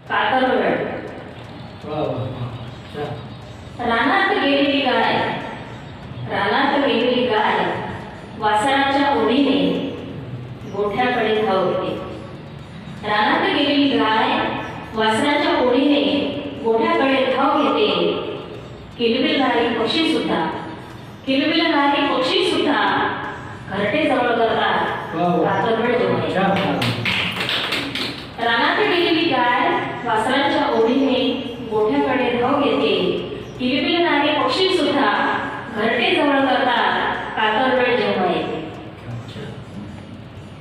कातरवेळ. रानात गेलेली गाय, रानात गेलेली गाय वासराच्या ओढीने गोठ्याकडे धावते. रानात गेलेली गाय वासराच्या ओढीने गोठ्याकडे धाव घेते. किलबिलणारी पक्षी सुद्धा, किलबिलणारी पक्षी सुद्धा घरटे जवळ करतात. कातरवेळ जेवणे. रानात गेलेली गाय वासराच्या ओढीने गोठ्याकडे धाव घेते. किलबिलणारे पक्षी सुद्धा घरटे जवळ करतात. कातरवेळ जेव्हा येते.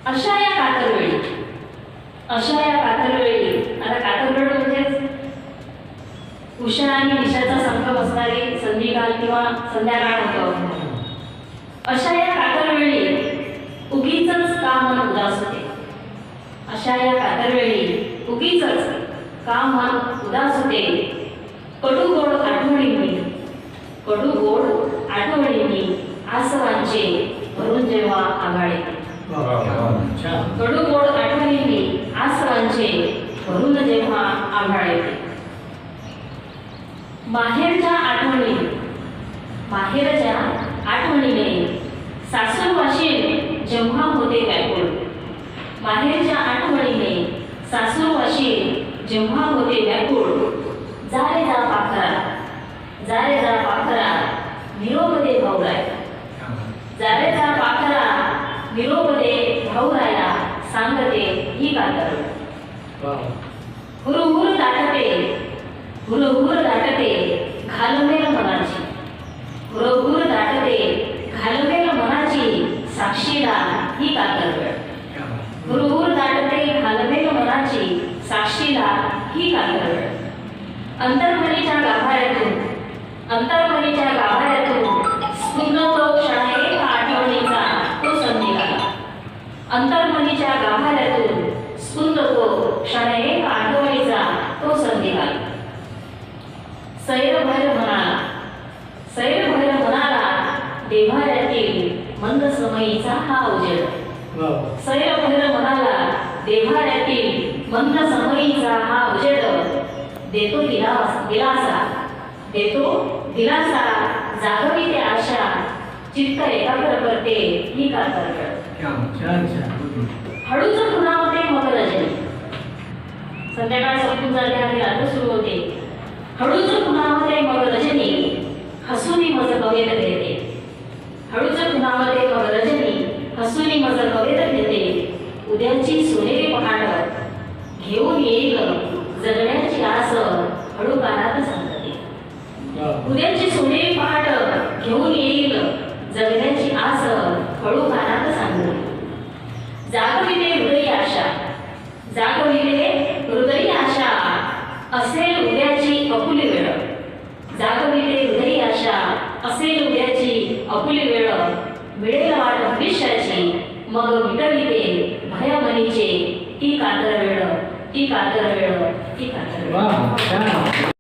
अशा या कातरवेळी, अशा या कातरवेळी, आता कातरवेळ म्हणजेच उषा आणि निशाचा संगम असणारी संधिकाल किंवा संध्याकाळ होतो. अशा या कातरवेळी उगीचच का मन उदास होते. अशा या कातरवेळी उगीचच का मन उदास होते. कडू गोड आठवणींनी, कडू गोड आठवणींनी आसवांचे भरून जेव्हा आभाळ येते. कडू गोड आठवणींनी आसवांचे भरून जेव्हा आभाळ येते. माहेरच्या आठवणी, माहेरच्या आठवणीने सासूरवाशीण जेव्हा होते व्याकुळ. माहेरच्या आठवणीने सासूरवाशीण जेव्हा होते व्याकुळ. जा रे जा पाखरा, जा रे जा पाखरा, निरोप दे भाऊराया. जा रे जा पाखरा, निरोप दे भाऊराया, सांगते ही कातरवेळ. हुरहुर दाटते, हुरहुर दाटते घालमेल मनाची. हुरहुर दाटते घालमेल मनाची, साक्षीला ही कातरवेळ. हुरहुर दाटते घालमेल मनाची, साक्षीला ही कातरवेळ. अंतर्मनीच्या गाभाऱ्यातून, अंतर्मनीच्या गाभाऱ्यातून स्फुरतो क्षण एक आठवणीचा तो संधिकाल. अंतर्मनीच्या गाभाऱ्यातून स्फुरतो क्षण एक आठवणीचा तो संधिकाल. सैरभैर म्हणाला, सैरभैर म्हणाला देव्हाऱ्यातील मंद समयीचा हा उजेड. सैरभैर म्हणाला देव्हाऱ्यातील मंद समयीचा हा उजेड. देतो दिलासा, देतो दिलासा, जागविते आशा, चित्त एकाग्र करते ही कातरवेळ. हळूच खुणावते मग रजनी. संध्याकाळ संपून जाते आणि रात्र सुरू होते. हळूच खुणावते मग रजनी, हसूनी मज कवेत घेते. हळूच खुणावते मग रजनी, हसूनी मज कवेत घेते. उद्याची सोनेरी पहाट घेऊन येईल जगण्याची आस, हळू कानात सांगते. उद्याची सोनेरी पहाट घेऊन येईल जगण्याची आस, हळू कानात सांगते. जागविते हृदयी आशा, जागविते हृदयी आशा, असेल उद्याची अपुली वेळ. जागविते हृदयी आशा, असेल उद्याची अपुली वेळ. मिळेल वाट भविष्याची, मग मिटविते भयमनीचे ती कातरवेळ, ती कातरवेळ, ती कातरवेळ.